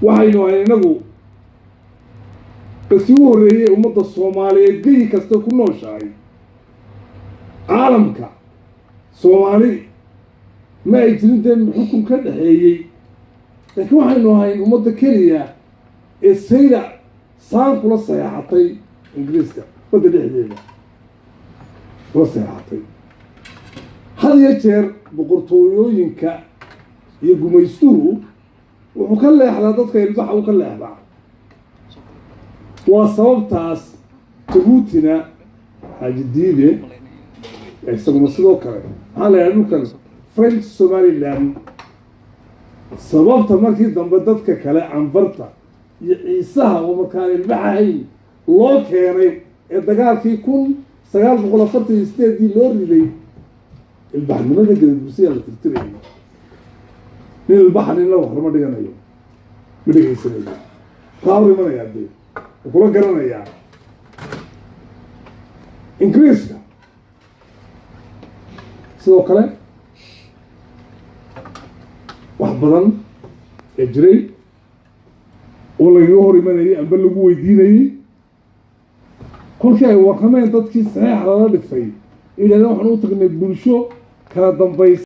waxaynu inagu dadkii u horreeyay ummadda Soomaaliyeed geyi kasta ku nooshahay caalamka Soomaali ma ay jirin deen xukun ka dhaxeeyay laakiin waxaynu ahayn ummadda keliya ee sayda saan kula sayaxatay Ingiriiska wadda dhexdeeda kula sayaxatay had iyo jeer boqortooyooyinka iyo gumaystuhu wuxuu ka leexdaa dadka ilbaxa uu ka leexdaa waa sababtaas Jabuutina hajidiide isaguna sidoo kale waxaa la yidhaahdaa French Somaliland sababta markii dambe dadka kale Canfarta iyo Ciisaha oo markaa ilbaxayn loo keenay ee dagaalkii 1948 loo riday البحر البوسية اللي تفتري من البحر إلا وحرمة دينا يوم بدك يسمع قاوري ما يعدي وكل جرنا يعني إنجليزنا سو كلام وحبران إجري ولا يهوري من هي أبلغوا يديني كل شيء وكمان تدكي صحيح على ذلك فيه إذا نحن نطلق من البلشو كان ضمبيس